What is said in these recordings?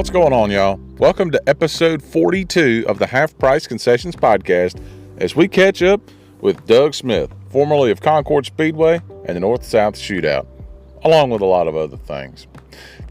What's going on, y'all? Welcome to episode 42 of the Half Price Concessions podcast as we catch up with Doug Smith, formerly of Concord Speedway and the North-South Shootout, along with a lot of other things.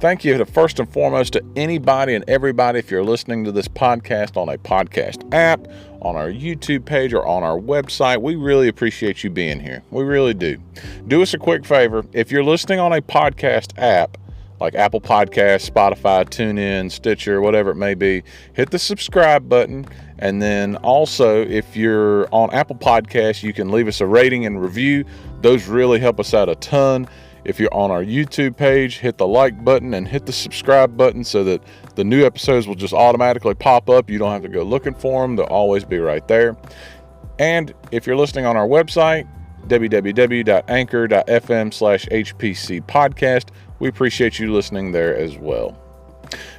Thank you first and foremost to anybody and everybody if you're listening to this podcast on a podcast app, on our YouTube page, or on our website. We really appreciate you being here. We really do. Do us a quick favor. If you're listening on a podcast app, like Apple Podcasts, Spotify, TuneIn, Stitcher, whatever it may be, hit the subscribe button. And then also, if you're on Apple Podcasts, you can leave us a rating and review. Those really help us out a ton. If you're on our YouTube page, hit the like button and hit the subscribe button so that the new episodes will just automatically pop up. You don't have to go looking for them. They'll always be right there. And if you're listening on our website, www.anchor.fm/HPC podcast, we appreciate you listening there as well.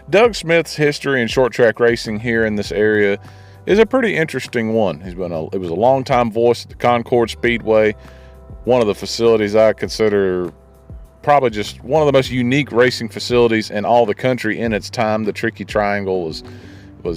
Doug Smith's history in short track racing here in this area is a pretty interesting one. It was a long-time voice at the Concord Speedway, one of the facilities I consider probably just one of the most unique racing facilities in all the country in its time. The Tricky Triangle was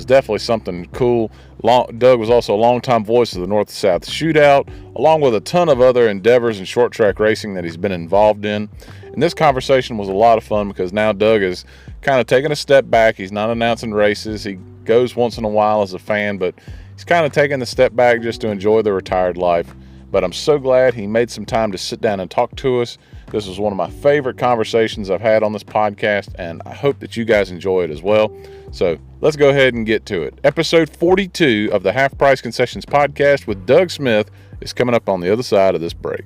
definitely something cool. Doug was also a longtime voice of the North-South Shootout, along with a ton of other endeavors in short track racing that he's been involved in. And this conversation was a lot of fun because now Doug is kind of taking a step back. He's not announcing races. He goes once in a while as a fan, but he's kind of taking the step back just to enjoy the retired life. But I'm so glad he made some time to sit down and talk to us. This was one of my favorite conversations I've had on this podcast, and I hope that you guys enjoy it as well. So let's go ahead and get to it. Episode 42 of the Half Price Concessions podcast with Doug Smith is coming up on the other side of this break.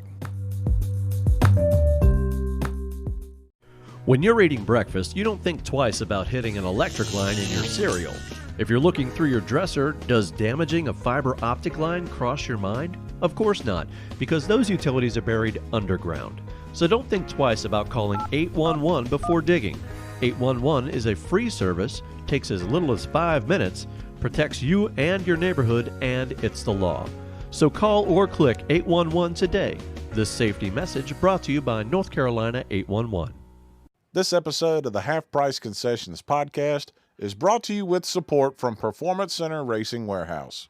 When you're eating breakfast, you don't think twice about hitting an electric line in your cereal. If you're looking through your dresser, does damaging a fiber optic line cross your mind? Of course not, because those utilities are buried underground. So don't think twice about calling 811 before digging. 811 is a free service, takes as little as 5 minutes, protects you and your neighborhood, and it's the law. So call or click 811 today. This safety message brought to you by North Carolina 811. This episode of the Half Price Concessions podcast is brought to you with support from Performance Center Racing Warehouse.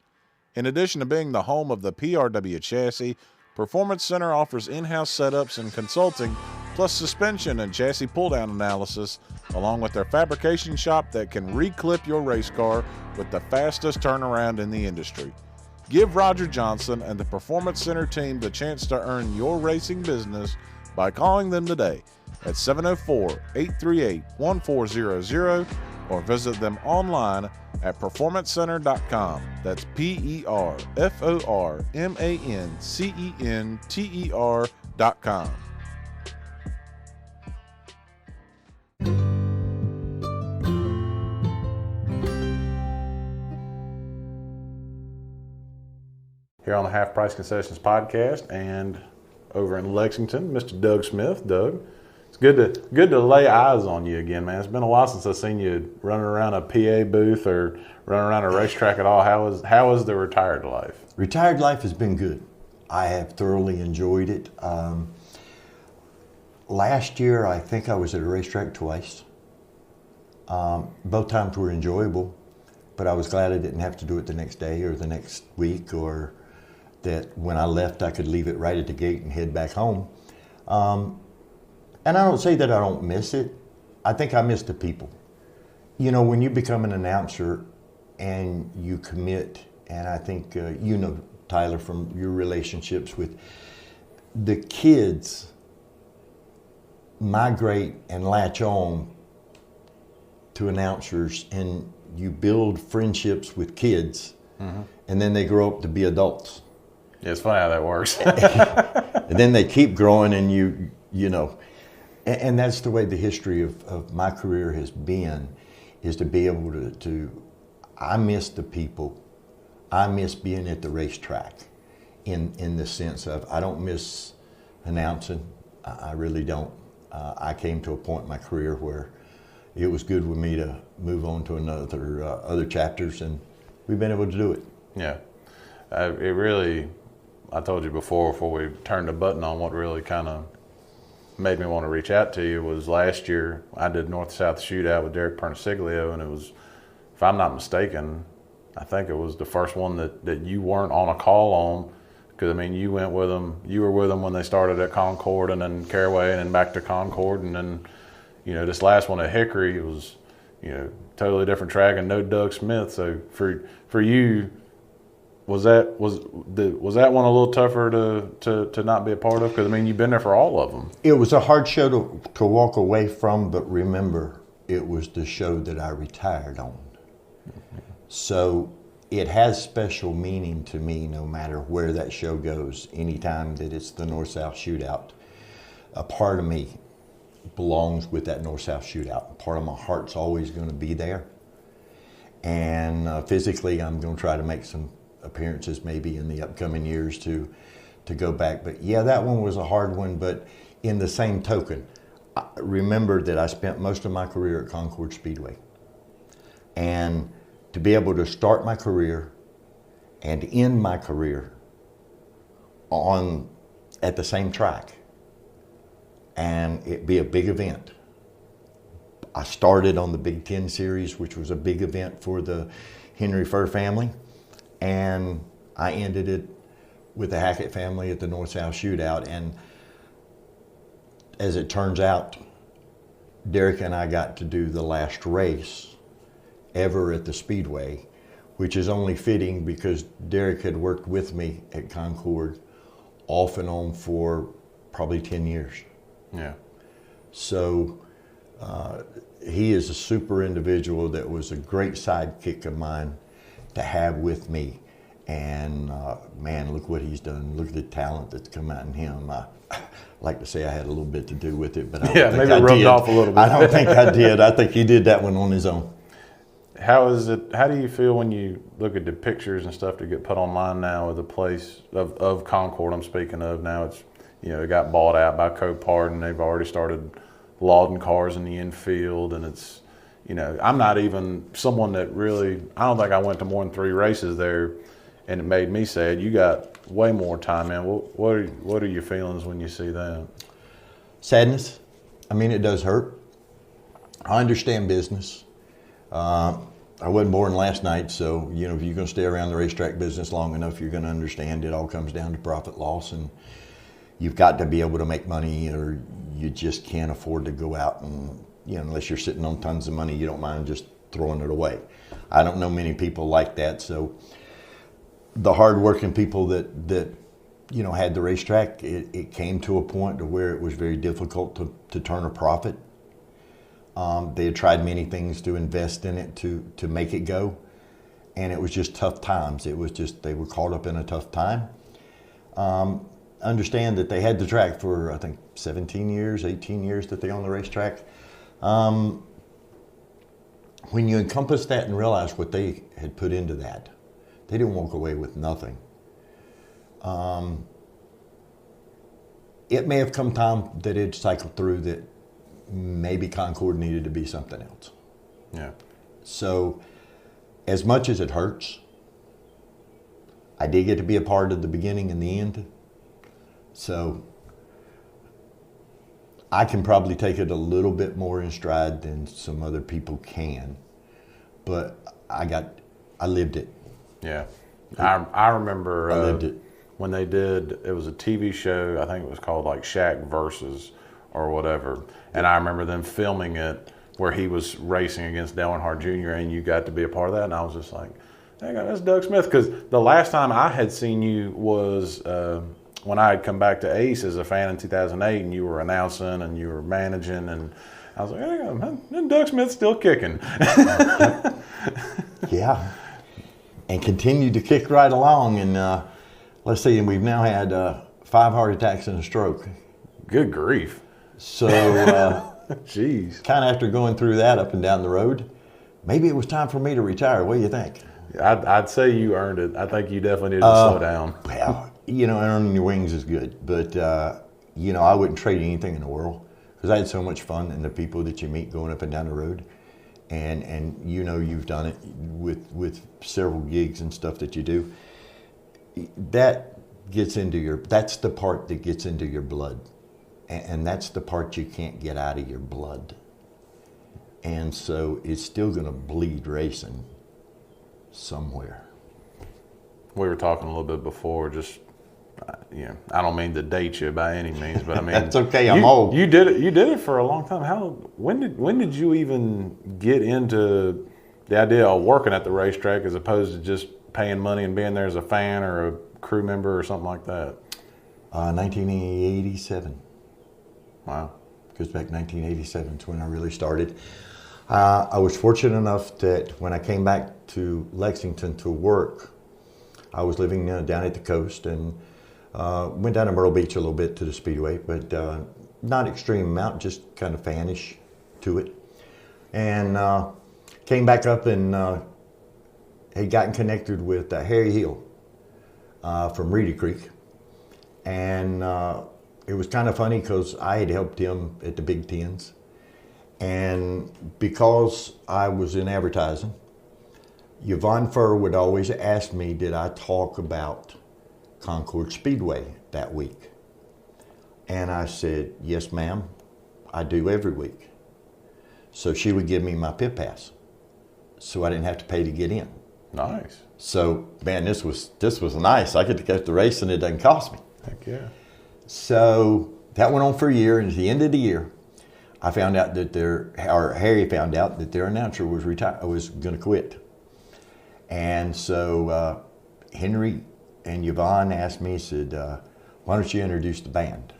In addition to being the home of the PRW chassis, Performance Center offers in-house setups and consulting, plus suspension and chassis pull-down analysis, along with their fabrication shop that can reclip your race car with the fastest turnaround in the industry. Give Roger Johnson and the Performance Center team the chance to earn your racing business by calling them today at 704-838-1400 or visit them online at performancecenter.com. That's PERFORMANCENTER.com. Here on the Half Price Concessions podcast and over in Lexington, Mr. Doug Smith. Doug, it's good to lay eyes on you again, man. It's been a while since I've seen you running around a PA booth or running around a racetrack at all. How is the retired life? Retired life has been good. I have thoroughly enjoyed it. Last year, I think I was at a racetrack twice. Both times were enjoyable, but I was glad I didn't have to do it the next day or the next week, or that when I left, I could leave it right at the gate and head back home. And I don't say that I don't miss it. I think I miss the people. You know, when you become an announcer and you commit, and I think you know, Tyler, from your relationships with the kids, migrate and latch on to announcers, and you build friendships with kids, and then they grow up to be adults. Yeah, it's funny how that works. And then they keep growing, and you know, and that's the way the history of my career has been, is to be able to I miss the people. I miss being at the racetrack in the sense of, I don't miss announcing. I really don't. I came to a point in my career where it was good with me to move on to other chapters, and we've been able to do it. Yeah. It really, I told you before we turned the button on, what really kind of made me want to reach out to you was last year I did North-South Shootout with Derek Perniciglio, and it was, if I'm not mistaken, I think it was the first one that you weren't on a call on, because I mean you went with them, you were with them when they started at Concord and then Caraway and then back to Concord, and then this last one at Hickory, it was totally different track and no Doug Smith. So for you, was that one a little tougher to not be a part of? Because I mean you've been there for all of them. It was a hard show to walk away from, but remember, it was the show that I retired on. So it has special meaning to me no matter where that show goes. Anytime that it's the North-South Shootout, a part of me belongs with that North-South Shootout. Part of my heart's always going to be there. And physically, I'm going to try to make some appearances maybe in the upcoming years to go back. But yeah, that one was a hard one. But in the same token, I remember that I spent most of my career at Concord Speedway. And to be able to start my career and end my career at the same track, and it be a big event. I started on the Big Ten Series, which was a big event for the Henry Furr family, and I ended it with the Hackett family at the North-South Shootout. And as it turns out, Derek and I got to do the last race ever at the Speedway, which is only fitting because Derek had worked with me at Concord off and on for probably 10 years. Yeah. So he is a super individual that was a great sidekick of mine to have with me. And man, look what he's done. Look at the talent that's come out in him. I like to say I had a little bit to do with it, but I don't think I rubbed did. Off a little bit. I don't think I did. I think he did that one on his own. How do you feel when you look at the pictures and stuff that get put online now of the place of Concord I'm speaking of now? It's it got bought out by Copart and they've already started lauding cars in the infield, and it's I'm not even someone that really, I don't think I went to more than 3 races there, and it made me sad. You got way more time in. What are your feelings when you see that? Sadness. I mean, it does hurt. I understand business. I wasn't born last night, so if you're going to stay around the racetrack business long enough, you're going to understand it all comes down to profit loss, and you've got to be able to make money, or you just can't afford to go out and unless you're sitting on tons of money, you don't mind just throwing it away. I don't know many people like that, so the hard-working people that had the racetrack, it came to a point to where it was very difficult to turn a profit. They had tried many things to invest in it to make it go, and it was just tough times. It was just, they were caught up in a tough time. Understand that they had the track for, I think, 17 years, 18 years that they owned the racetrack. When you encompass that and realize what they had put into that, they didn't walk away with nothing. It may have come time that it cycled through that maybe Concord needed to be something else. Yeah. So as much as it hurts, I did get to be a part of the beginning and the end. So I can probably take it a little bit more in stride than some other people can, but I lived it. Yeah. I remember I lived it. When they did, it was a TV show, I think it was called like Shaq Versus or whatever. And I remember them filming it where he was racing against Dale Earnhardt Jr. and you got to be a part of that. And I was just like, dang, that's Doug Smith. Because the last time I had seen you was when I had come back to Ace as a fan in 2008, and you were announcing and you were managing, and I was like, hey, Doug Smith's still kicking. Yeah. And continued to kick right along. And let's see, we've now had 5 heart attacks and a stroke. Good grief. So, jeez. Kind of after going through that up and down the road, maybe it was time for me to retire. What do you think? I'd say you earned it. I think you definitely needed to slow down. Well, earning your wings is good. But, I wouldn't trade anything in the world because I had so much fun and the people that you meet going up and down the road. And you've done it with several gigs and stuff that you do. That's the part that gets into your blood. and that's the part you can't get out of your blood. And so it's still going to bleed racing somewhere. We were talking a little bit before, just, I don't mean to date you by any means, but I mean, that's okay. I'm old. You did it for a long time. When did you even get into the idea of working at the racetrack as opposed to just paying money and being there as a fan or a crew member or something like that? 1987. Wow. Goes back 1987 is when I really started. I was fortunate enough that when I came back to Lexington to work, I was living down at the coast and went down to Myrtle Beach a little bit to the Speedway, but not extreme amount, just kind of fanish to it. And came back up and had gotten connected with Harry Hill from Reedy Creek. And it was kind of funny because I had helped him at the Big Tens. And because I was in advertising, Yvonne Furr would always ask me, did I talk about Concord Speedway that week? And I said, yes, ma'am, I do every week. So she would give me my pit pass, so I didn't have to pay to get in. Nice. So, man, this was nice. I get to go to the race and it doesn't cost me. Heck yeah. So that went on for a year, and at the end of the year, I found out that Harry found out that their announcer was going to quit. And so Henry and Yvonne asked me, said, why don't you introduce the band?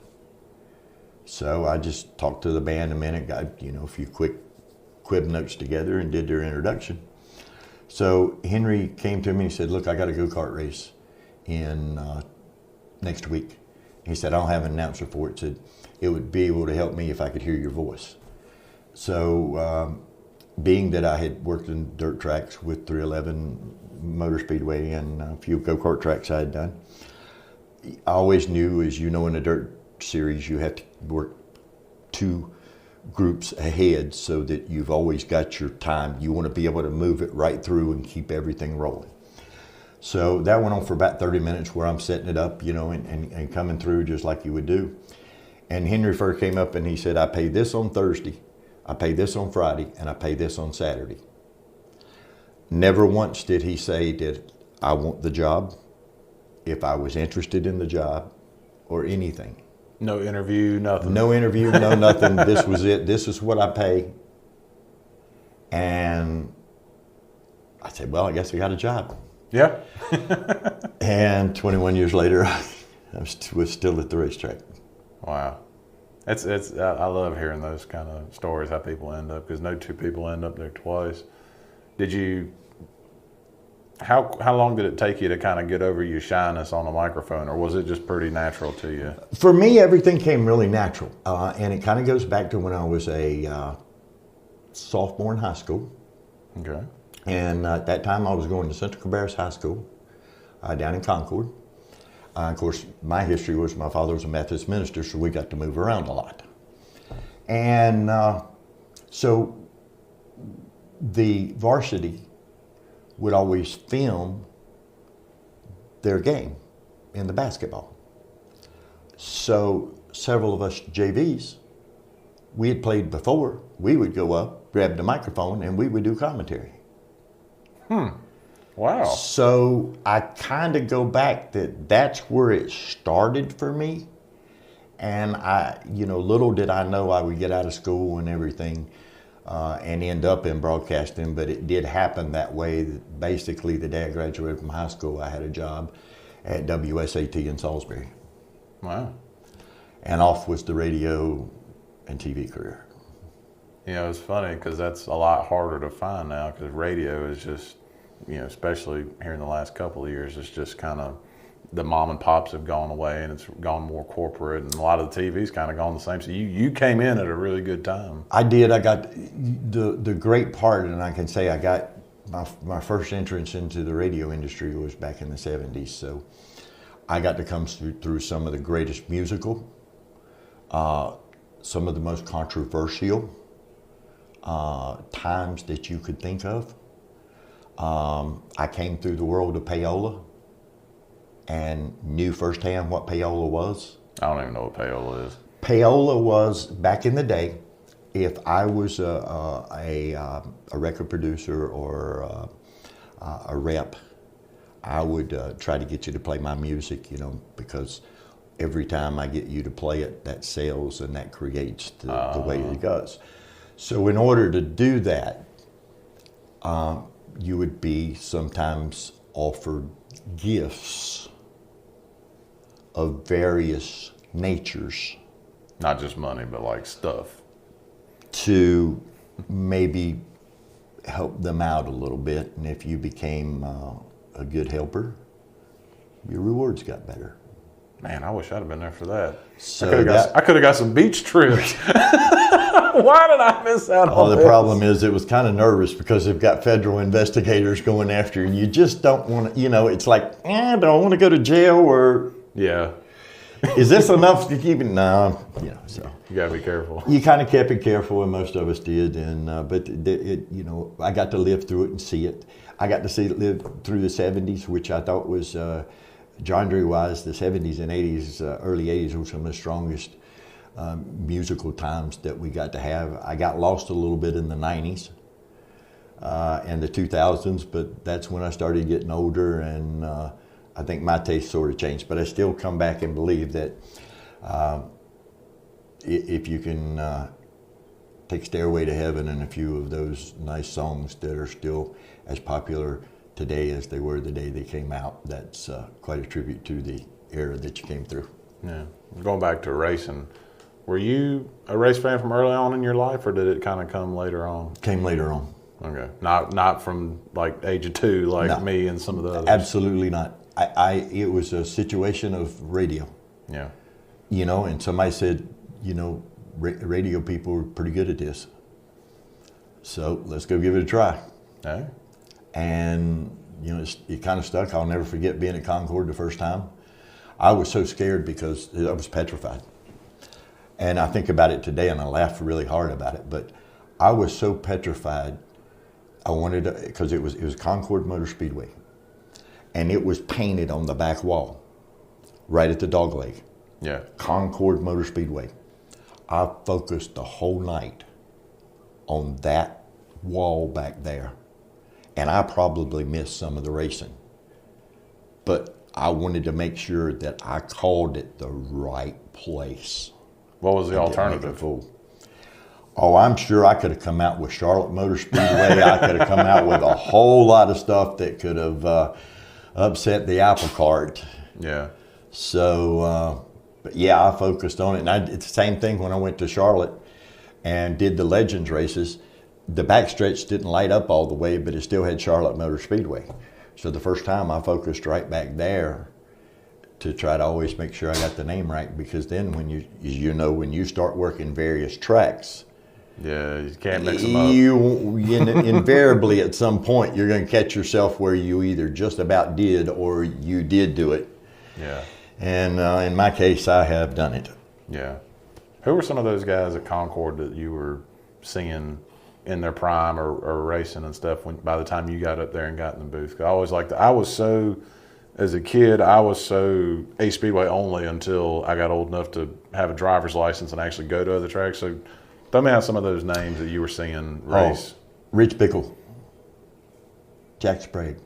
So I just talked to the band a minute, got a few quick quib notes together and did their introduction. So Henry came to me and he said, look, I got a go-kart race in next week. He said, I don't have an announcer for it. Said, it would be able to help me if I could hear your voice. So being that I had worked in dirt tracks with 311 Motor Speedway and a few go-kart tracks I had done, I always knew, as you know, in a dirt series, you have to work 2 groups ahead so that you've always got your time. You want to be able to move it right through and keep everything rolling. So that went on for about 30 minutes where I'm setting it up, and coming through just like you would do. And Henry Furr came up and he said, I pay this on Thursday, I pay this on Friday, and I pay this on Saturday. Never once did he say, did I want the job, if I was interested in the job, or anything. No interview, nothing. No interview, no nothing. This was it. This is what I pay. And I said, well, I guess I got a job. Yeah. And 21 years later, I was still at the racetrack. Wow. I love hearing those kind of stories, how people end up, because no 2 people end up there twice. How long did it take you to kind of get over your shyness on a microphone, or was it just pretty natural to you? For me, everything came really natural. And it kind of goes back to when I was a sophomore in high school. Okay. And at that time, I was going to Central Cabarrus High School down in Concord. Of course, my history was my father was a Methodist minister, so we got to move around a lot. And so the varsity would always film their game in the basketball. So several of us JVs, we had played before, we would go up, grab the microphone, and we would do commentary. Wow. So I kind of go back that's where it started for me. And little did I know I would get out of school and everything and end up in broadcasting, but it did happen that way. Basically, the day I graduated from high school, I had a job at WSAT in Salisbury. Wow. And off was the radio and TV career. It's funny because that's a lot harder to find now, because radio is just, especially here in the last couple of years, it's just kind of, the mom and pops have gone away and it's gone more corporate, and a lot of the TV's kind of gone the same. So you came in at a really good time. I did. I got the great part, and I can say I got my first entrance into the radio industry was back in the 70s. So I got to come through some of the greatest musical, some of the most controversial times that you could think of. I came through the world of payola and knew firsthand what payola was. I don't even know what payola is. Payola was, back in the day, if I was a record producer or a rep, I would try to get you to play my music, because every time I get you to play it, that sells and that creates the way it goes. So in order to do that, you would be sometimes offered gifts of various natures. Not just money, but like stuff. To maybe help them out a little bit. And if you became a good helper, your rewards got better. Man, I wish I'd have been there for that. So I could have got some beach trips. Why did I miss out on the this? problem is it was kind of nervous because they've got federal investigators going after you, and you just don't want to, it's like, do I want to go to jail, or yeah, is this enough to keep it? No, so. You gotta be careful. You kind of kept it careful, and most of us did. And but I got to live through it and see it. I got to live through the '70s, which I thought was genre-wise, the '70s and '80s, early '80s were some of the strongest musical times that we got to have. I got lost a little bit in the '90s and the 2000s, but that's when I started getting older, and I think my taste sort of changed. But I still come back and believe that. If you can take Stairway to Heaven and a few of those nice songs that are still as popular today as they were the day they came out, that's quite a tribute to the era that you came through. Yeah. Going back to racing, were you a race fan from early on in your life, or did it kind of come later on? Came later on. Okay. Not from like age of 2 like No. me and some of the others? Absolutely not. It was a situation of radio. Yeah. And somebody said, radio people are pretty good at this. So let's go give it a try. Hey. And, it kind of stuck. I'll never forget being at Concord the first time. I was so scared because I was petrified. And I think about it today and I laugh really hard about it. But I was so petrified. I wanted to, because it was Concord Motor Speedway. And it was painted on the back wall, right at the dog leg. Yeah. Concord Motor Speedway. I focused the whole night on that wall back there. And I probably missed some of the racing. But I wanted to make sure that I called it the right place. What was the alternative? Oh, I'm sure I could have come out with Charlotte Motor Speedway. I could have come out with a whole lot of stuff that could have upset the apple cart. Yeah. So... But yeah, I focused on it. And it's the same thing when I went to Charlotte and did the Legends races. The backstretch didn't light up all the way, but it still had Charlotte Motor Speedway. So the first time I focused right back there to try to always make sure I got the name right, because then when when you start working various tracks, yeah, you can't mix them up. You invariably at some point you're going to catch yourself where you either just about did or you did do it. Yeah. And in my case, I have done it. Yeah. Who were some of those guys at Concord that you were seeing in their prime or racing and stuff by the time you got up there and got in the booth? 'Cause I always liked as a kid, I was so Ace Speedway only until I got old enough to have a driver's license and actually go to other tracks. So tell me how some of those names that you were seeing race. Rich Bickle, Jack Sprague,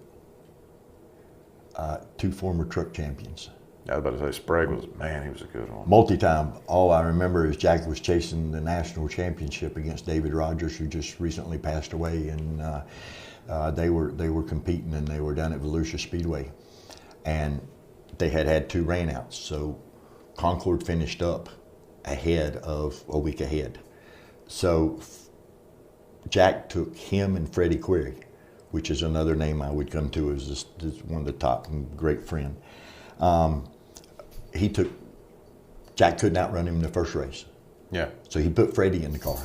2 former truck champions. I was about to say Sprague he was a good one. Multi-time. All I remember is Jack was chasing the national championship against David Rogers, who just recently passed away, and they were competing, and they were down at Volusia Speedway, and they had 2 rainouts. So Concord finished up a week ahead. So Jack took him and Freddie Query, which is another name I would come to as one of the top and great friend. Jack couldn't outrun him in the first race. Yeah. So he put Freddie in the car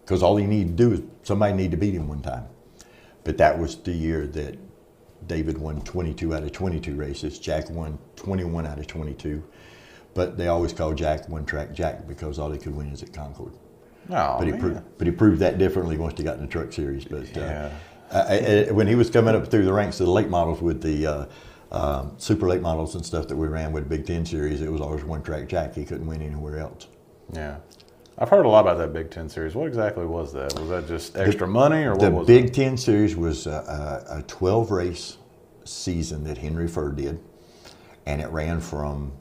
because all he needed to do is somebody needed to beat him one time. But that was the year that David won 22 out of 22 races. Jack won 21 out of 22. But they always call Jack One Track Jack because all he could win is at Concord. Oh, but he proved that differently once he got in the truck series. But when he was coming up through the ranks of the late models with the super late models and stuff that we ran with Big Ten series, it was always One Track Jack. He couldn't win anywhere else. Yeah. I've heard a lot about that Big Ten series. What exactly was that? Was that just extra money, or what was the it? Big Ten series was a 12-race season that Henry Furr did, and it ran from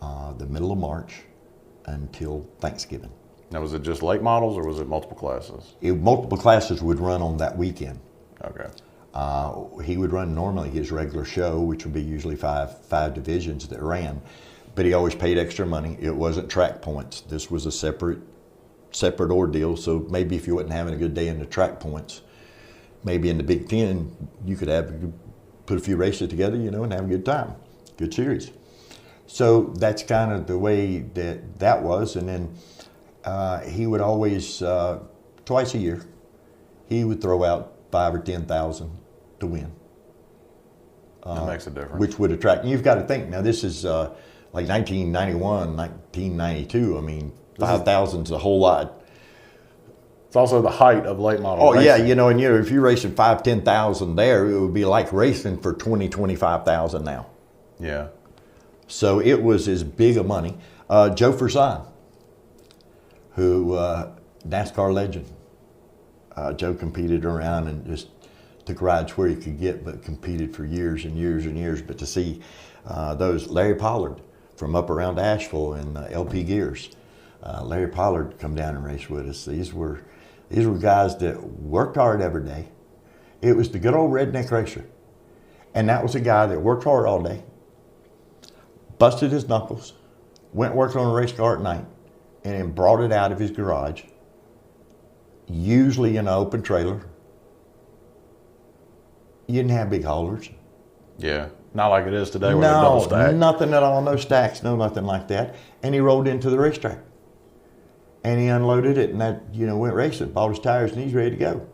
the middle of March until Thanksgiving. Now, was it just late models, or was it multiple classes? Multiple classes would run on that weekend. Okay. He would run normally his regular show, which would be usually five divisions that ran, but he always paid extra money. It wasn't track points. This was a separate ordeal. So maybe if you wasn't having a good day in the track points, maybe in the Big Ten, you could put a few races together, and have a good time, good series. So that's kind of the way that was. And then he would always, twice a year, he would throw out 5,000 or 10,000 to win. That makes a difference. Which would attract. And you've got to think, now this is like 1991, 1992. I mean, 5,000 is a whole lot. It's also the height of late model racing. Yeah, and if you're racing 5,000, 10,000 there, it would be like racing for 20,000, 25,000 now. Yeah. So it was as big a money. Joe Furzan, who NASCAR legend. Joe competed around and just took rides where he could get, but competed for years and years and years. But to see Larry Pollard from up around Asheville and LP Gears, Larry Pollard come down and race with us. These were guys that worked hard every day. It was the good old redneck racer. And that was a guy that worked hard all day, busted his knuckles, went and worked on a race car at night, and then brought it out of his garage, usually in an open trailer. You didn't have big haulers. Yeah. Not like it is today where they're double stacked. Nothing at all, no stacks, no nothing like that. And he rolled into the racetrack. And he unloaded it and that, went racing, bought his tires, and he's ready to go.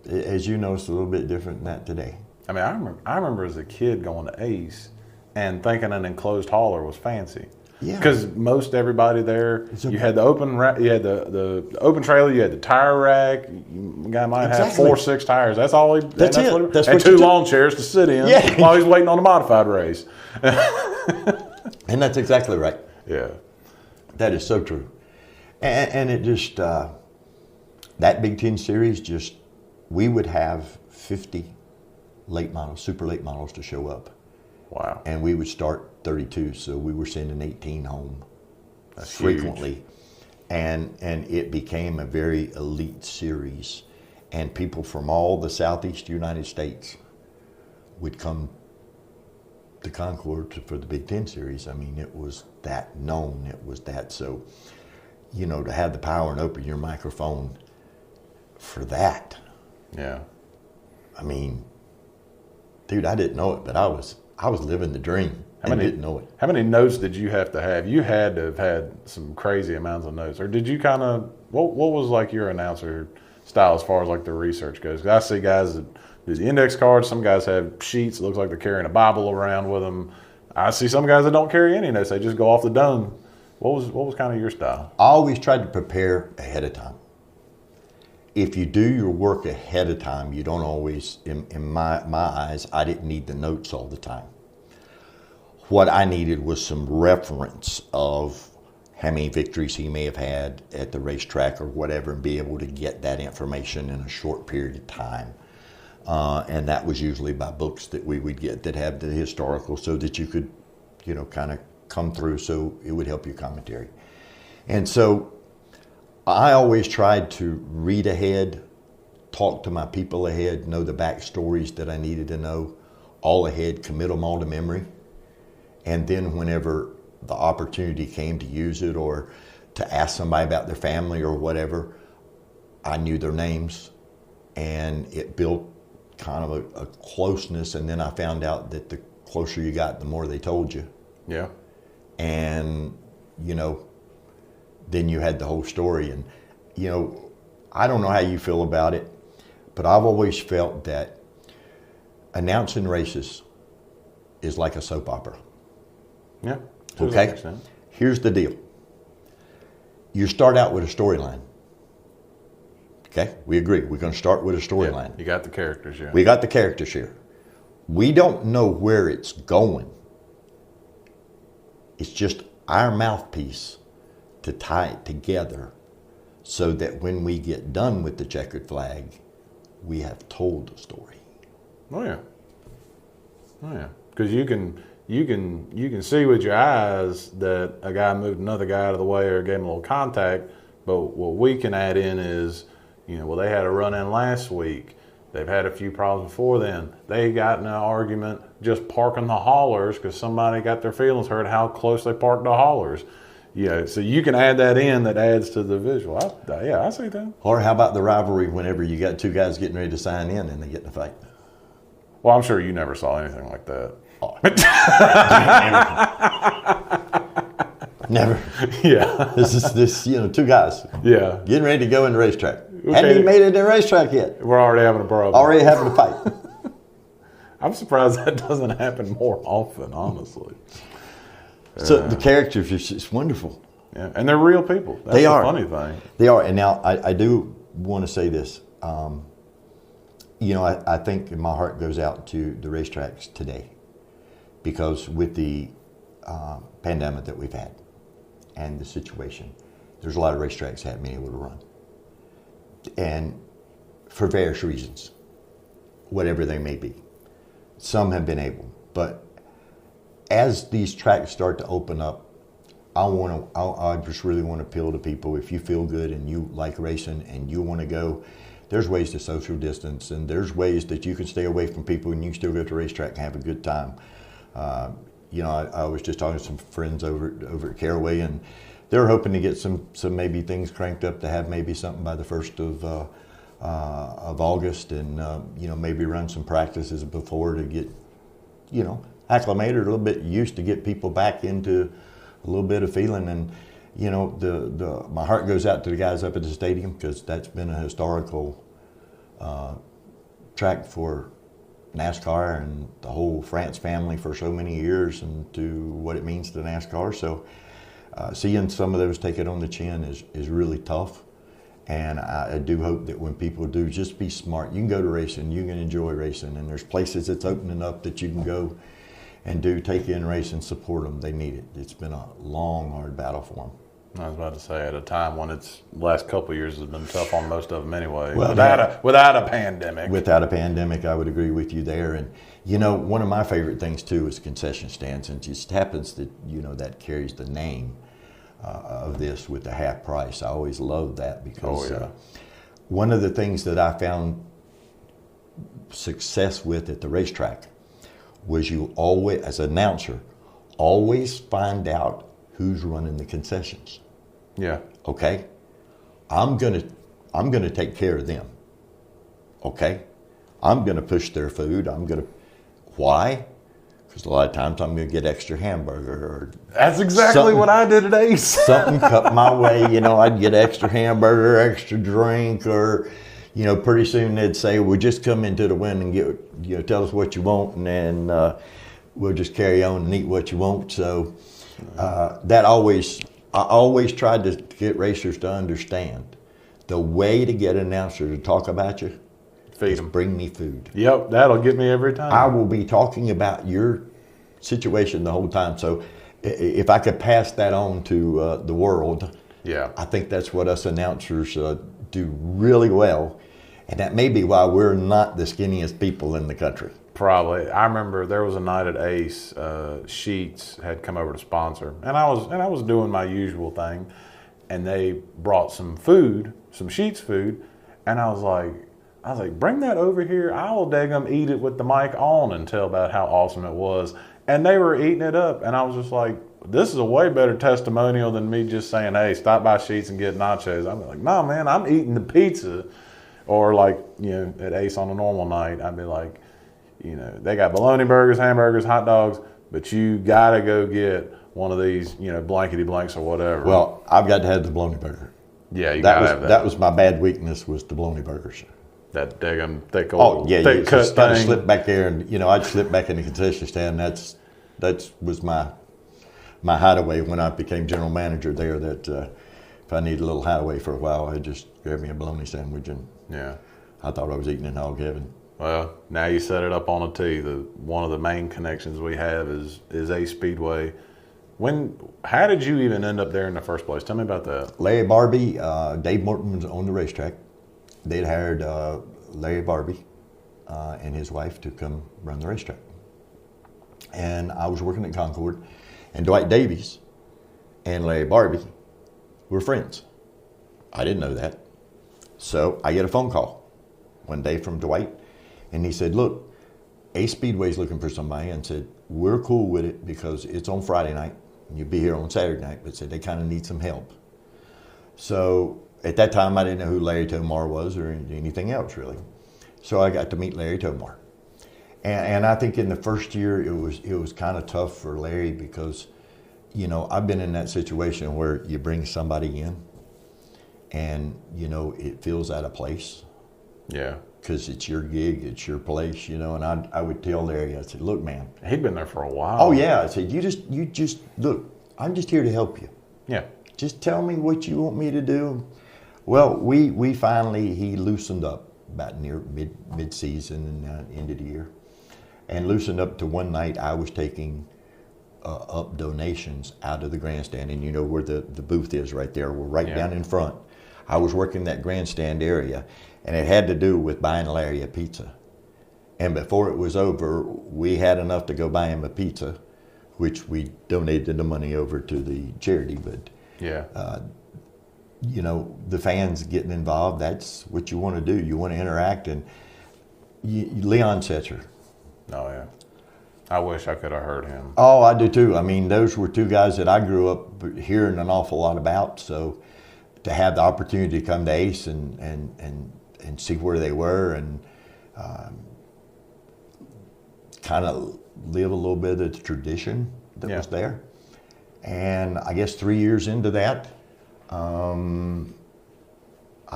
As you know, it's a little bit different than that today. I mean, I remember as a kid going to Ace and thinking an enclosed hauler was fancy. Yeah. Because most everybody there, you had the open open trailer, you had the tire rack. The guy might have 4 or 6 tires. That's all. That's it. And 2 lawn chairs to sit in while he's waiting on the modified race. And that's exactly right. Yeah. That is so true. And it just, that Big Ten series, we would have 50 late models, super late models to show up. Wow. And we would start 32, so we were sending 18 home. That's frequently. Huge. And it became a very elite series. And people from all the Southeast United States would come to Concord for the Big Ten series. I mean, it was that known. It was that. So, to have the power and open your microphone for that. Yeah. I mean, dude, I didn't know it, but I was living the dream. Didn't know it. How many notes did you have to have? You had to have had some crazy amounts of notes. Or did you kind of, what was like your announcer style as far as like the research goes? 'Cause I see guys that do the index cards. Some guys have sheets. It looks like they're carrying a Bible around with them. I see some guys that don't carry any notes. They just go off the dome. What was kind of your style? I always tried to prepare ahead of time. If you do your work ahead of time, you don't always, in my eyes, I didn't need the notes all the time. What I needed was some reference of how many victories he may have had at the racetrack or whatever, and be able to get that information in a short period of time. And that was usually by books that we would get that have the historical, so that you could, kind of come through, so it would help your commentary. And so I always tried to read ahead, talk to my people ahead, know the backstories that I needed to know all ahead, commit them all to memory. And then whenever the opportunity came to use it or to ask somebody about their family or whatever, I knew their names, and it built kind of a closeness. And then I found out that the closer you got, the more they told you. Yeah. And, then you had the whole story. And, I don't know how you feel about it, but I've always felt that announcing races is like a soap opera. Yeah. Okay? Here's the deal. You start out with a storyline. Okay? We agree. We're going to start with a storyline. Yeah, you got the characters here. We got the characters here. We don't know where it's going. It's just our mouthpiece to tie it together so that when we get done with the checkered flag, we have told the story. Oh yeah. Oh yeah. Because you can see with your eyes that a guy moved another guy out of the way or gave him a little contact, but what we can add in is, well, they had a run in last week. They've had a few problems before then. They got in an argument just parking the haulers because somebody got their feelings hurt how close they parked the haulers. So you can add that in, that adds to the visual. I see that. Or how about the rivalry whenever you got two guys getting ready to sign in and they get in a fight? Well, I'm sure you never saw anything like that. Oh. Never. Yeah. This two guys. Yeah. Getting ready to go in the racetrack. Okay. Hadn't even made it in the racetrack yet. We're already having a problem. Already having a fight. I'm surprised that doesn't happen more often, honestly. So the characters, it's wonderful. Yeah, and they're real people. That's they are. The funny thing. They are. And now I do want to say this. I think my heart goes out to the racetracks today, because with the pandemic that we've had and the situation, there's a lot of racetracks that haven't been able to run. And for various reasons, whatever they may be. Some have been able, but as these tracks start to open up, I just really want to appeal to people. If you feel good and you like racing and you want to go, there's ways to social distance, and there's ways that you can stay away from people and you can still go to the racetrack and have a good time. I was just talking to some friends over at Caraway, and they're hoping to get some maybe things cranked up to have maybe something by the 1st of August, and maybe run some practices before to get acclimated, a little bit used to get people back into a little bit of feeling. And my heart goes out to the guys up at the stadium, because that's been a historical track for NASCAR and the whole France family for so many years, and to what it means to NASCAR. So seeing some of those take it on the chin is really tough. And I do hope that when people do, just be smart. You can go to racing, you can enjoy racing, and there's places that's opening up that you can go and take in racing, support them. They need it. It's been a long, hard battle for them. I was about to say, at a time when it's last couple of years has been tough on most of them anyway, well, without a pandemic. Without a pandemic, I would agree with you there. And one of my favorite things too is concession stands, and it just happens that that carries the name of this with the half price. I always loved that, because one of the things that I found success with at the racetrack was you always, as an announcer, always find out who's running the concessions. Yeah. Okay? I'm gonna take care of them. Okay? I'm gonna push their food. Why? Because a lot of times I'm gonna get extra hamburger, or that's exactly what I did at Ace. Something cut my way, I'd get extra hamburger, extra drink, or pretty soon they'd say, well, just come into the win and get, tell us what you want, and then we'll just carry on and eat what you want. So I always tried to get racers to understand the way to get an announcer to talk about you. Feed them. Bring me food. Yep, that'll get me every time. I will be talking about your situation the whole time. So if I could pass that on to the world, I think that's what us announcers do really well. And that may be why we're not the skinniest people in the country. Probably. I remember there was a night at Ace, Sheets had come over to sponsor, and I was doing my usual thing, and they brought some food, some Sheets food, and I was like, bring that over here. I will daggum eat it with the mic on and tell about how awesome it was. And they were eating it up, and I was just like, this is a way better testimonial than me just saying, hey, stop by Sheets and get nachos. I'm like, no, man, I'm eating the pizza. Or like, at Ace on a normal night, I'd be like, they got bologna burgers, hamburgers, hot dogs, but you got to go get one of these, blankety blanks or whatever. Well, I've got to have the bologna burger. Yeah, you got to have that. That was my bad weekness, was the bologna burgers. That daggum thick old thick cut thing. Got to slip back there, and I'd slip back in the concession stand. That was my hideaway when I became general manager there. That if I needed a little hideaway for a while, I'd just grab me a bologna sandwich, and I thought I was eating in hog heaven. Well, now you set it up on a tee. One of the main connections we have is Ace Speedway. How did you even end up there in the first place? Tell me about that. Larry Barbie, Dave Morton was on the racetrack. They'd hired Larry Barbie and his wife to come run the racetrack. And I was working at Concord, and Dwight Davies and Larry Barbie were friends. I didn't know that. So I get a phone call one day from Dwight, and he said, look, Ace Speedway's looking for somebody, and said, we're cool with it because it's on Friday night, and you'll be here on Saturday night, but said they kind of need some help. So at that time, I didn't know who Larry Tomar was or anything else, really. So I got to meet Larry Tomar. And I think in the first year, it was kind of tough for Larry because, you know, I've been in that situation where you bring somebody in and, you know, it feels out of place. Yeah. Because it's your gig, it's your place, you know. And I would tell Larry, I said, look, man. He'd been there for a while. Oh, yeah. I said, you just, look, I'm just here to help you. Yeah. Just tell me what you want me to do. Well, we finally, he loosened up about near mid-season and end of the year. And loosened up to one night I was taking up donations out of the grandstand. And you know where the booth is right there. We're right down in front. I was working that grandstand area, and it had to do with buying Larry a pizza. And before it was over, we had enough to go buy him a pizza, which we donated the money over to the charity. But you know, the fans getting involved, that's what you want to do. You want to interact. And Leon Setzer. Oh, yeah. I wish I could have heard him. Oh, I do too. I mean, those were two guys that I grew up hearing an awful lot about. So to have the opportunity to come to Ace and see where they were and kind of live a little bit of the tradition that was there. And I guess 3 years into that, I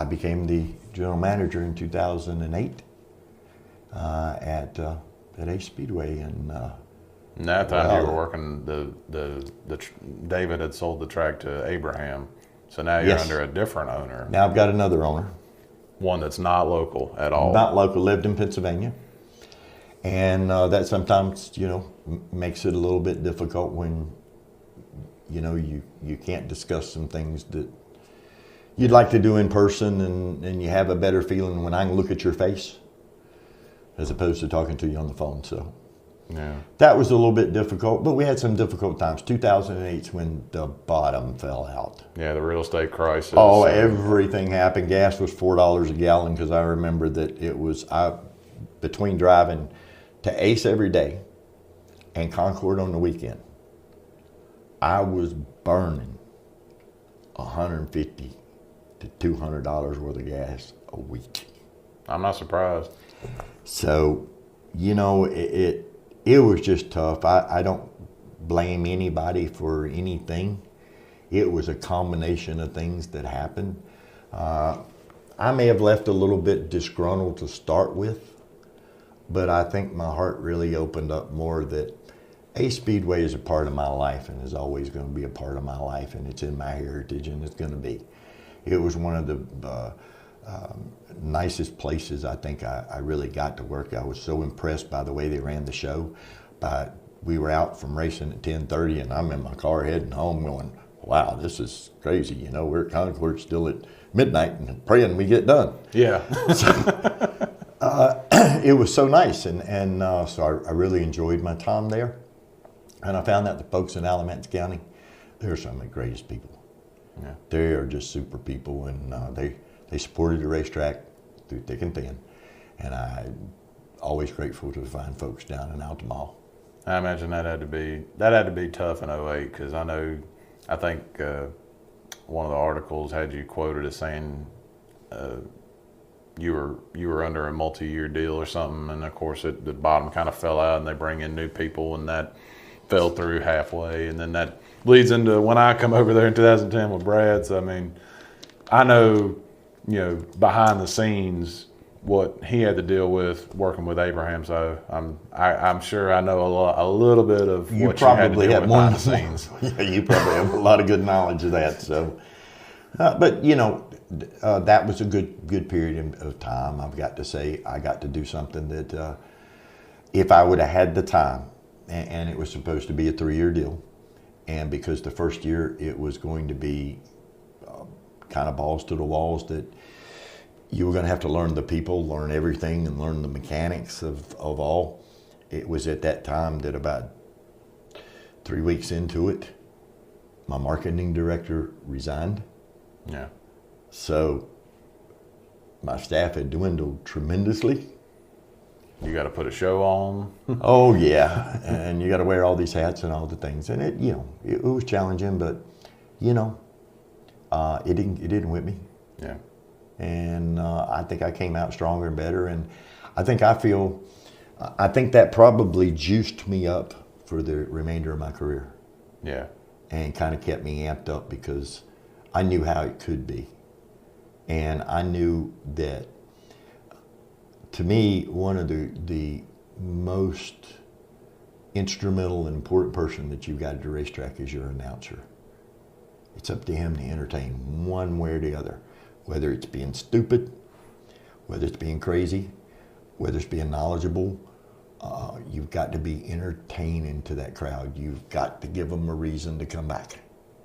became the general manager in 2008 at Ace Speedway, and that time you were working David had sold the track to Abraham, so now you're under a different owner. Now I've got another owner, one that's not local at all. Not local, lived in Pennsylvania, and that sometimes makes it a little bit difficult when you can't discuss some things that you'd like to do in person, and you have a better feeling when I can look at your face as opposed to talking to you on the phone. So that was a little bit difficult, but we had some difficult times. 2008 is when the bottom fell out. Yeah, the real estate crisis. Oh, everything happened. Gas was $4 a gallon because I remember that it was between driving to Ace every day and Concord on the weekend, I was burning $150 to $200 worth of gas a week. I'm not surprised. So, it was just tough. I don't blame anybody for anything. It was a combination of things that happened. I may have left a little bit disgruntled to start with, but I think my heart really opened up more that Ace Speedway is a part of my life and is always going to be a part of my life, and it's in my heritage, and it's going to be. It was one of the nicest places I think I really got to work. I was so impressed by the way they ran the show. But we were out from racing at 10:30, and I'm in my car heading home going, wow, this is crazy. We're at Concord still at midnight and praying we get done. Yeah. It was so nice, and so I really enjoyed my time there. And I found out the folks in Alamance County, they're some of the greatest people. Yeah. They are just super people, and they supported the racetrack through thick and thin. And I'm always grateful to the fine folks down in Altamont. I imagine that had to be tough in 08, because I think one of the articles had you quoted as saying you were under a multi-year deal or something, and of course the bottom kind of fell out, and they bring in new people, and that fell through halfway, and then that leads into when I come over there in 2010 with Brad. So I know behind the scenes what he had to deal with working with Abraham. So I'm sure I know a little bit of what you had to deal with behind the scenes. Yeah, you probably have a lot of good knowledge of that. So, but that was a good period of time. I've got to say I got to do something that if I would have had the time, and it was supposed to be a 3-year deal, And because the first year it was going to be kind of balls to the walls, that you were going to have to learn the people, learn everything, and learn the mechanics of all. It was at that time that about 3 weeks into it, my marketing director resigned. Yeah. So my staff had dwindled tremendously. You got to put a show on. Oh yeah, and you got to wear all these hats and all the things, and it, you know, it was challenging, but it didn't whip me. Yeah. And I think I came out stronger and better, and I think that probably juiced me up for the remainder of my career. Yeah. And kind of kept me amped up because I knew how it could be, and I knew that. To me, one of the most instrumental and important person that you've got at the racetrack is your announcer. It's up to him to entertain one way or the other, whether it's being stupid, whether it's being crazy, whether it's being knowledgeable. You've got to be entertaining to that crowd. You've got to give them a reason to come back.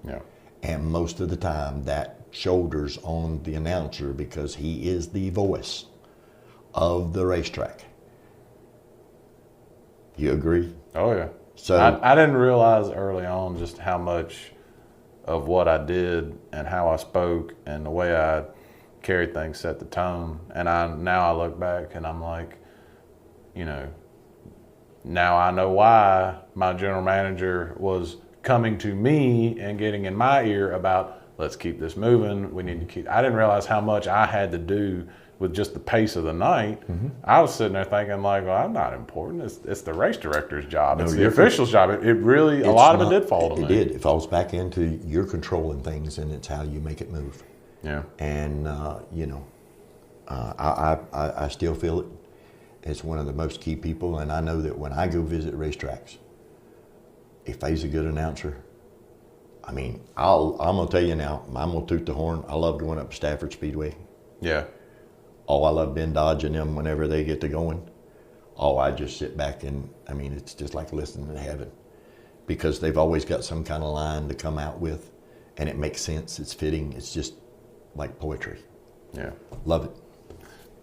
Yeah. And most of the time, that shoulders on the announcer because he is the voice of the racetrack. You agree? Oh yeah. So I didn't realize early on just how much of what I did and how I spoke and the way I carried things set the tone. And now I look back and I'm like, now I know why my general manager was coming to me and getting in my ear about, let's keep this moving. We need to keep. I didn't realize how much I had to do with just the pace of the night. Mm-hmm. I was sitting there thinking like, well, I'm not important. It's the race director's job. It's the official's job. It really, a lot of it did fall to me. It did. It falls back into you're controlling things, and it's how you make it move. Yeah. And, I still feel it. It's one of the most key people, and I know that when I go visit racetracks, if he's a good announcer, I mean, I'm going to tell you now, I'm going to toot the horn. I love going up to Stafford Speedway. Yeah. Oh, I love Ben Dodge and them whenever they get to going. Oh, I just sit back and, I mean, it's just like listening to heaven because they've always got some kind of line to come out with and it makes sense. It's fitting. It's just like poetry. Yeah. Love it.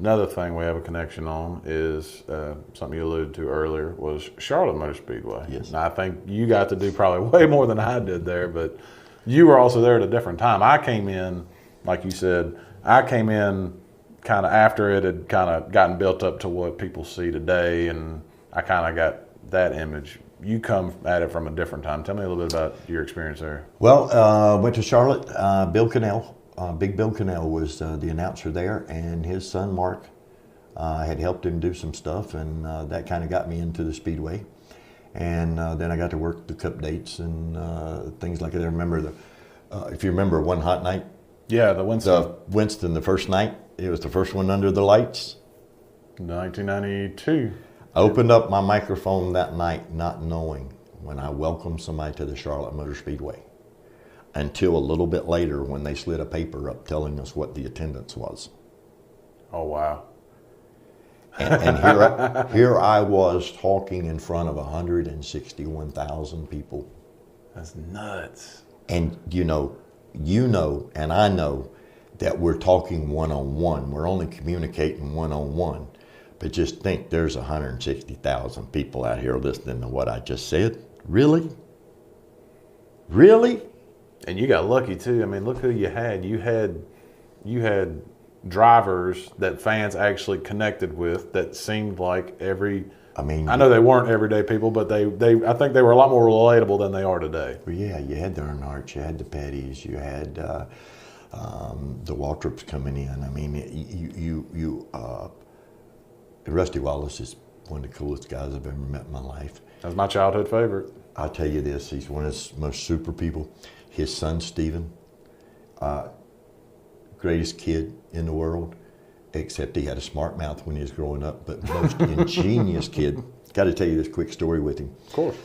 Another thing we have a connection on is something you alluded to earlier was Charlotte Motor Speedway. Yes. And I think you got to do probably way more than I did there, but you were also there at a different time. I came in, like you said, kind of after it had kind of gotten built up to what people see today, and I kind of got that image. You come at it from a different time. Tell me a little bit about your experience there. Well, went to Charlotte. Bill Cannell, Big Bill Cannell was the announcer there, and his son Mark had helped him do some stuff, and that kind of got me into the Speedway. And then I got to work the Cup dates and things like that. I remember if you remember one hot night. Yeah, the Winston. The first night. It was the first one under the lights. 1992. I opened up my microphone that night not knowing when I welcomed somebody to the Charlotte Motor Speedway until a little bit later when they slid a paper up telling us what the attendance was. Oh, wow. And here I was talking in front of 161,000 people. That's nuts. And you know, and I know that we're talking one-on-one. We're only communicating one-on-one. But just think there's 160,000 people out here listening to what I just said. Really? Really? And you got lucky too. I mean, look who you had. You had drivers that fans actually connected with that seemed like I know they weren't everyday people, but I think they were a lot more relatable than they are today. Well, yeah, you had the Earnhardts, you had the Pettys, you had the Waltrops coming in. I mean, Rusty Wallace is one of the coolest guys I've ever met in my life. That's my childhood favorite. I'll tell you this, he's one of the most super people. His son, Steven, greatest kid in the world, except he had a smart mouth when he was growing up, but most ingenious kid. Got to tell you this quick story with him. Of course.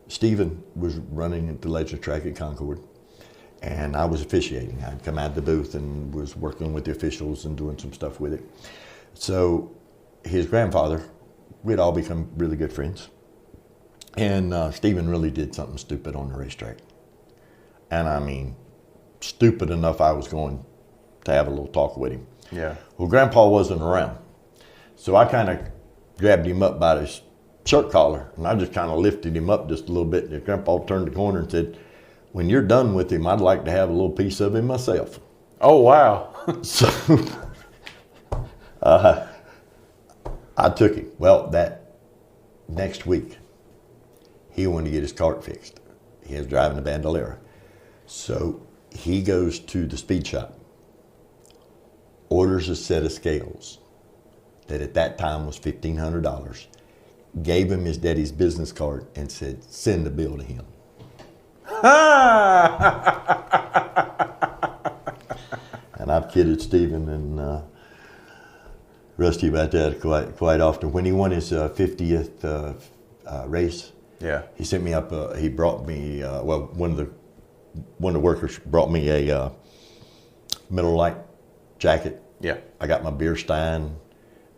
Steven was running at the Legend track at Concord, and I was officiating. I'd come out of the booth and was working with the officials and doing some stuff with it. So his grandfather, we'd all become really good friends. And Stephen really did something stupid on the racetrack. And I mean, stupid enough I was going to have a little talk with him. Yeah. Well, Grandpa wasn't around. So I kind of grabbed him up by his shirt collar, and I just kind of lifted him up just a little bit. And Grandpa turned the corner and said, "When you're done with him, I'd like to have a little piece of him myself." Oh, wow. So I took him. Well, that next week, he wanted to get his cart fixed. He was driving a Bandolera. So he goes to the speed shop, orders a set of scales that at that time was $1,500, gave him his daddy's business card and said, "Send the bill to him." And I've kidded Stephen and Rusty about that quite often. When he won his 50th race, Yeah. he sent me up. He brought me. One of the workers brought me a Miller Lite jacket. Yeah. I got my beer stein,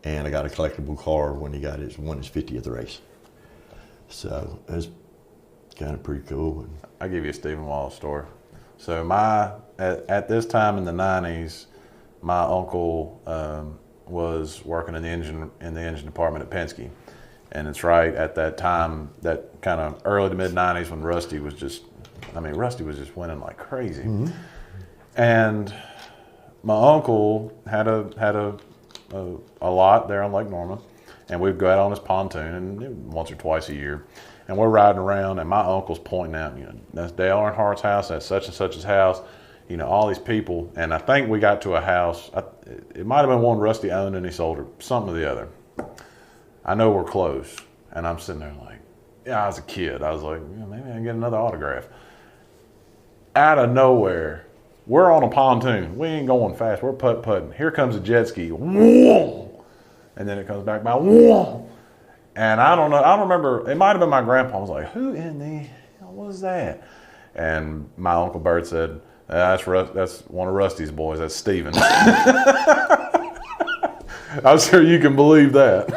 and I got a collectible car when he won his 50th race. So it was kind of pretty cool. I'll give you a Stephen Wallace story. So at this time in the 90s, my uncle was working in the engine department at Penske. And it's right at that time, that kind of early to mid 90s when Rusty was just winning like crazy. Mm-hmm. And my uncle had a lot there on Lake Norman, and we'd go out on his pontoon and once or twice a year. And we're riding around, and my uncle's pointing out, that's Dale Earnhardt's house, that's such and such's house, all these people. And I think we got to a house, it might have been one Rusty owned and he sold her, something or the other. I know we're close. And I'm sitting there like, I was a kid. I was like, maybe I can get another autograph. Out of nowhere, we're on a pontoon. We ain't going fast. We're putt-putting. Here comes a jet ski. Whoa! And then it comes back by. Whoa! And I don't know. I don't remember. It might have been my grandpa. I was like, who in the hell was that? And my Uncle Bert said, that's one of Rusty's boys. That's Steven. I'm sure you can believe that.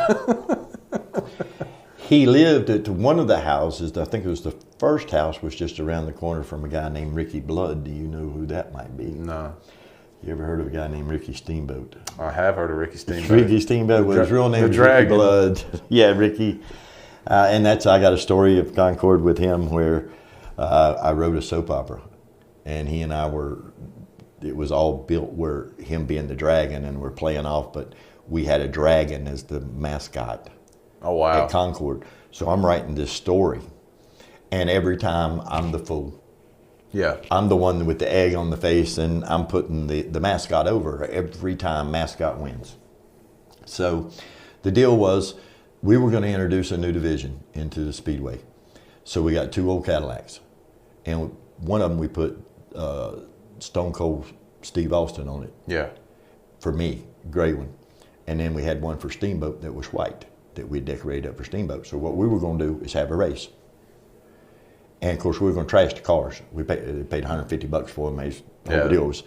He lived at one of the houses. I think it was the first house was just around the corner from a guy named Ricky Blood. Do you know who that might be? No. You ever heard of a guy named Ricky Steamboat? I have heard of Ricky Steamboat. Ricky Steamboat, his real name was Ricky Blood. Yeah, Ricky. And I got a story of Concord with him where I wrote a soap opera. And he and I it was all built where him being the dragon and we're playing off, but we had a dragon as the mascot. Oh, wow. At Concord. So I'm writing this story, and every time I'm the fool. Yeah. I'm the one with the egg on the face, and I'm putting the mascot over. Every time mascot wins. So the deal was we were going to introduce a new division into the Speedway. So we got two old Cadillacs, and one of them we put Stone Cold Steve Austin on it. Yeah. For me, gray one. And then we had one for Steamboat that was white, that we decorated up for Steamboat. So what we were going to do is have a race. And of course we were going to trash the cars. They paid $150 for them. The deal was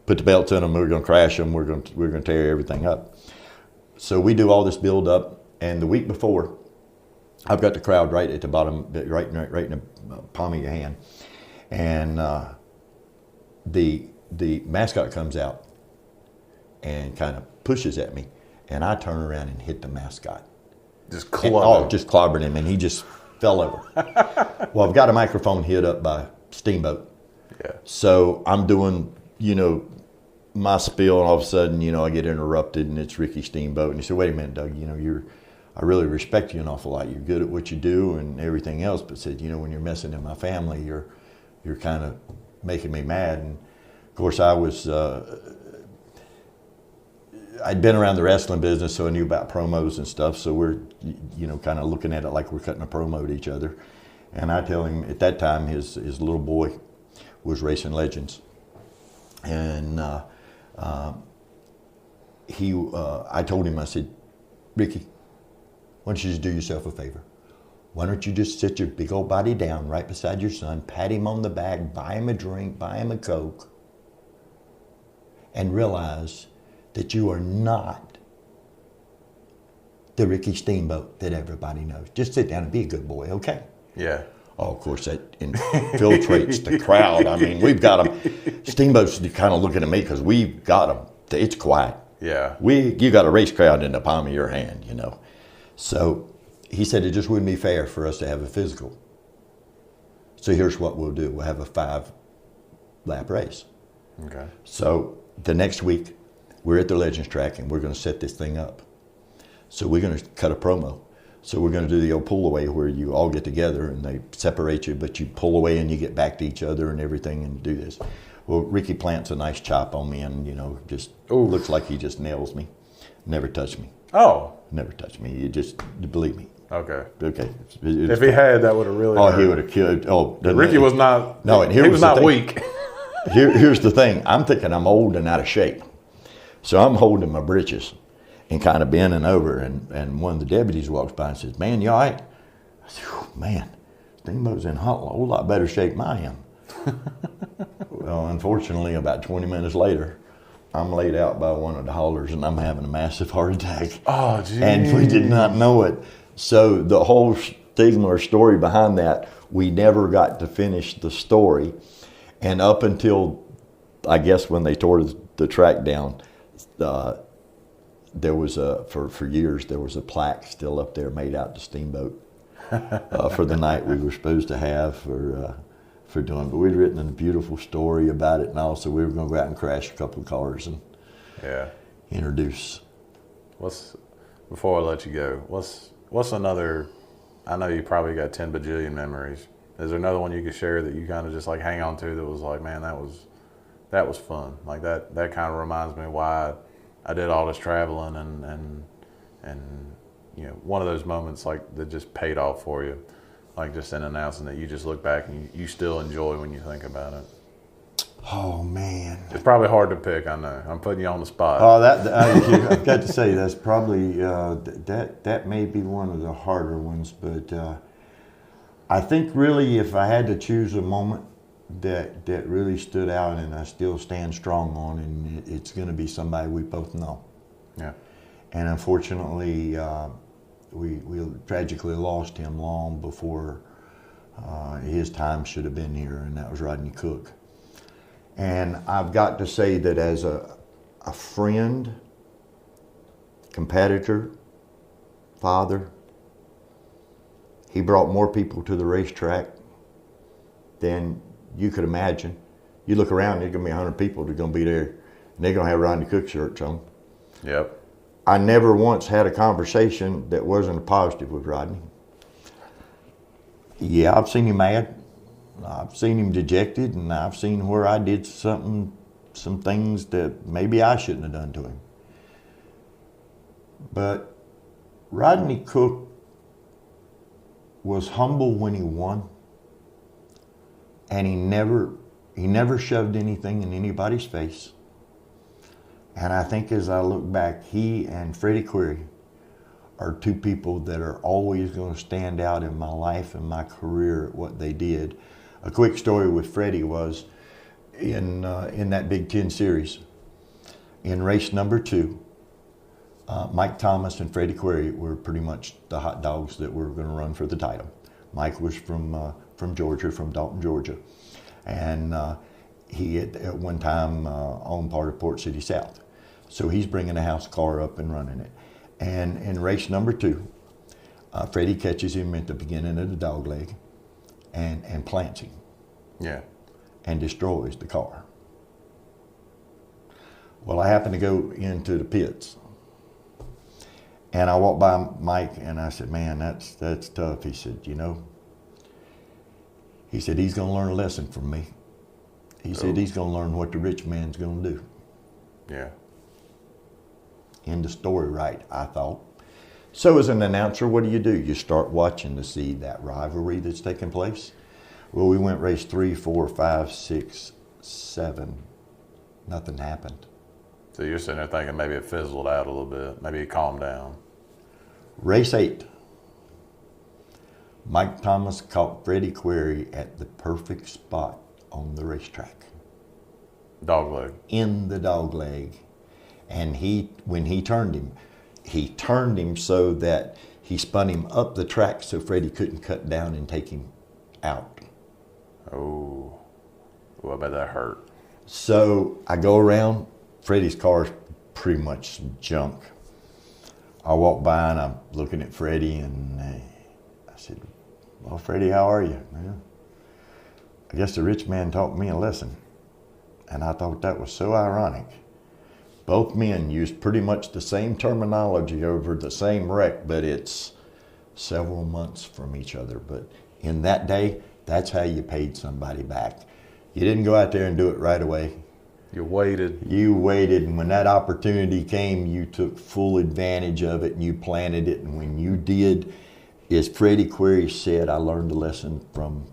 put the belts in them. We were going to crash them. We're going to tear everything up. So we do all this build up, and the week before, I've got the crowd right at the bottom, right in the palm of your hand, and the mascot comes out and kind of pushes at me, and I turn around and hit the mascot. Just clobbered him, and he just fell over. Well, I've got a microphone hit up by Steamboat. Yeah. So I'm doing, my spiel, and all of a sudden, I get interrupted, and it's Ricky Steamboat. And he said, "Wait a minute, Doug, I really respect you an awful lot. You're good at what you do and everything else, but said, when you're messing in my family, you're kind of making me mad." And of course, I was, I'd been around the wrestling business, so I knew about promos and stuff. So we're, kind of looking at it like we're cutting a promo to each other. And I tell him at that time his little boy was racing Legends, and I told him, I said, "Ricky, why don't you just do yourself a favor? Why don't you just sit your big old body down right beside your son, pat him on the back, buy him a drink, buy him a Coke, and realize that you are not the Ricky Steamboat that everybody knows. Just sit down and be a good boy, okay? Yeah. Oh, of course, that infiltrates the crowd. I mean, we've got them. Steamboat's kind of looking at me because we've got them. It's quiet. Yeah. You got a race crowd in the palm of your hand, you know. So he said it just wouldn't be fair for us to have a physical. So here's what we'll do. We'll have a 5-lap race. Okay. So the next week, we're at the Legends track and we're going to set this thing up. So we're going to cut a promo. So we're going to do the old pull away where you all get together and they separate you, but you pull away and you get back to each other and everything and do this. Well, Ricky plants a nice chop on me and, you know, just looks like he just nails me. Never touched me. Oh. Never touched me. You believe me. Okay. Okay. If he had, that would have really hurt. He would have killed. Oh, Ricky was not. No, and he was not weak. Here's the thing. I'm thinking I'm old and out of shape. So I'm holding my britches and kind of bending over, and one of the deputies walks by and says, "Man, you all right?" I said, "Man, Steamboat's in a whole lot better shape than I am." Well, unfortunately, about 20 minutes later, I'm laid out by one of the haulers, and I'm having a massive heart attack. Oh, geez. And we did not know it. So the whole stigma or story behind that, we never got to finish the story. And up until, I guess, when they tore the track down, there was for years, there was a plaque still up there made out to Steamboat for the night we were supposed to have for doing. But we'd written a beautiful story about it, and also we were going to go out and crash a couple of cars and introduce. Before I let you go, what's another? I know you probably got 10 bajillion memories. Is there another one you could share that you kind of just like hang on to that was like, man, that was fun. Like that kind of reminds me why I did all this traveling and you know, one of those moments like that just paid off for you, like just in announcing that you just look back and you still enjoy when you think about it. Oh man, it's probably hard to pick. I know I'm putting you on the spot. Oh, I've got to say that's probably that may be one of the harder ones, but I think really if I had to choose a moment that really stood out and I still stand strong on, and it's going to be somebody we both know. Yeah. And unfortunately, we tragically lost him long before his time should have been here, and that was Rodney Cook. And I've got to say that as a friend, competitor, father, he brought more people to the racetrack than you could imagine. You look around, there's going to be 100 people that are going to be there, and they're going to have Rodney Cook shirts on. Yep. I never once had a conversation that wasn't a positive with Rodney. Yeah, I've seen him mad. I've seen him dejected, and I've seen where I did some things that maybe I shouldn't have done to him. But Rodney Cook was humble when he won, and he never shoved anything in anybody's face. And I think as I look back, he and Freddie Query are two people that are always going to stand out in my life and my career at what they did. A quick story with Freddie was in that Big Ten series, in race number 2, Mike Thomas and Freddie Query were pretty much the hot dogs that were going to run for the title. Mike was from Georgia, from Dalton, Georgia, and he at one time owned part of Port City South. So he's bringing a house car up and running it. And in race number 2, Freddie catches him at the beginning of the dog leg and plants him. Yeah. And destroys the car. Well, I happened to go into the pits, and I walked by Mike and I said, "Man, that's tough." He said, "You know," he said, "he's going to learn a lesson from me." He said, "He's going to learn what the rich man's going to do." Yeah. End of story, right? I thought. So as an announcer, what do? You start watching to see that rivalry that's taking place. Well, we went race 3, 4, 5, 6, 7. Nothing happened. So you're sitting there thinking maybe it fizzled out a little bit. Maybe it calmed down. Race 8. Mike Thomas caught Freddie Query at the perfect spot on the racetrack. Dog leg. In the dog leg. And when he turned him, he turned him so that he spun him up the track so Freddie couldn't cut down and take him out. Oh, well, I bet that hurt. So I go around, Freddie's car's pretty much some junk. I walk by and I'm looking at Freddie and I said, well, Freddie, how are you? Well, I guess the rich man taught me a lesson. And I thought that was so ironic. Both men used pretty much the same terminology over the same wreck, but it's several months from each other. But in that day, that's how you paid somebody back. You didn't go out there and do it right away. You waited. You waited, and when that opportunity came, you took full advantage of it and you planted it. And when you did, as Freddie Query said, I learned a lesson from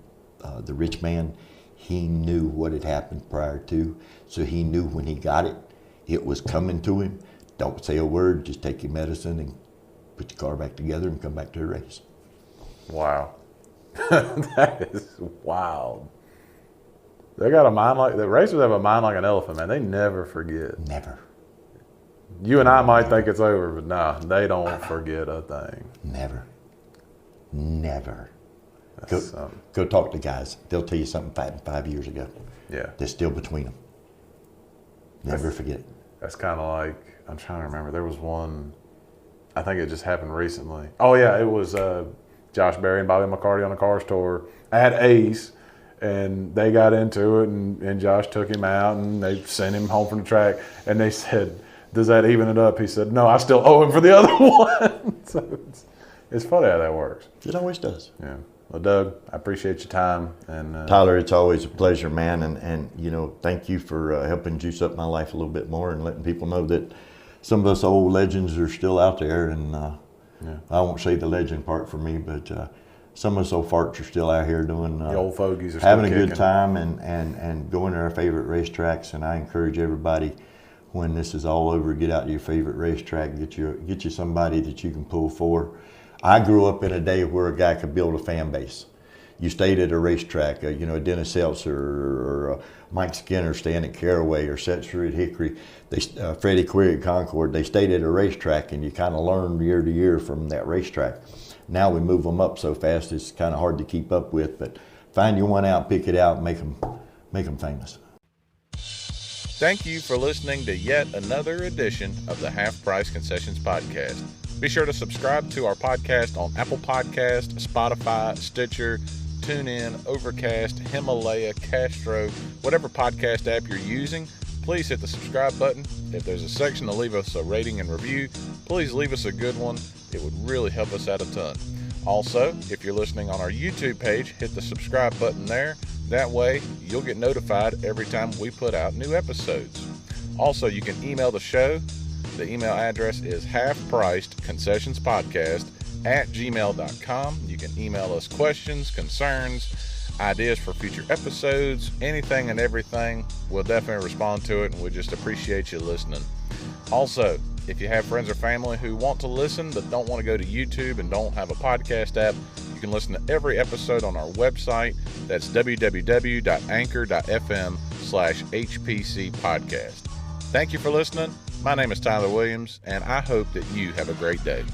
the rich man. He knew what had happened prior to, so he knew when he got it, it was coming to him. Don't say a word, just take your medicine and put your car back together and come back to the race. Wow. That is wild. They got a mind like, the racers have a mind like an elephant, man. They never forget. Never. You and I might think it's over, but nah, they don't forget a thing. Never. Never. That's Go talk to guys. They'll tell you something 5 years ago. Yeah. That's still between them. Never forget it. That's kind of like, I'm trying to remember, there was one, I think it just happened recently. Oh yeah, it was Josh Berry and Bobby McCarty on the Cars Tour at Ace, and they got into it, and Josh took him out, and they sent him home from the track, and they said, does that even it up? He said, no, I still owe him for the other one. So it's funny how that works. It always does. Yeah. Well, Doug, I appreciate your time. And Tyler, it's always a pleasure, man. And you know, thank you for helping juice up my life a little bit more and letting people know that some of us old legends are still out there. And yeah. I won't say the legend part for me, but some of us old farts are still out here doing the old fogies are having still a good time and going to our favorite racetracks. And I encourage everybody, when this is all over, get out to your favorite racetrack, get you somebody that you can pull for. I grew up in a day where a guy could build a fan base. You stayed at a racetrack, a Dennis Seltzer or Mike Skinner staying at Caraway or Setzer at Hickory, Freddie Query at Concord. They stayed at a racetrack, and you kind of learned year to year from that racetrack. Now we move them up so fast, it's kind of hard to keep up with. But find you one out, pick it out, make them famous. Thank you for listening to yet another edition of the Half Price Concessions Podcast. Be sure to subscribe to our podcast on Apple Podcast, Spotify, Stitcher, TuneIn, Overcast, Himalaya, Castro, whatever podcast app you're using. Please hit the subscribe button. If there's a section to leave us a rating and review, please leave us a good one. It would really help us out a ton. Also, if you're listening on our YouTube page, hit the subscribe button there. That way, you'll get notified every time we put out new episodes. Also, you can email the show. The email address is halfpriceconcessionspodcast@gmail.com. You can email us questions, concerns, ideas for future episodes, anything and everything. We'll definitely respond to it, and we just appreciate you listening. Also, if you have friends or family who want to listen but don't want to go to YouTube and don't have a podcast app, you can listen to every episode on our website. That's www.anchor.fm/HPC podcast. Thank you for listening. My name is Tyler Williams, and I hope that you have a great day.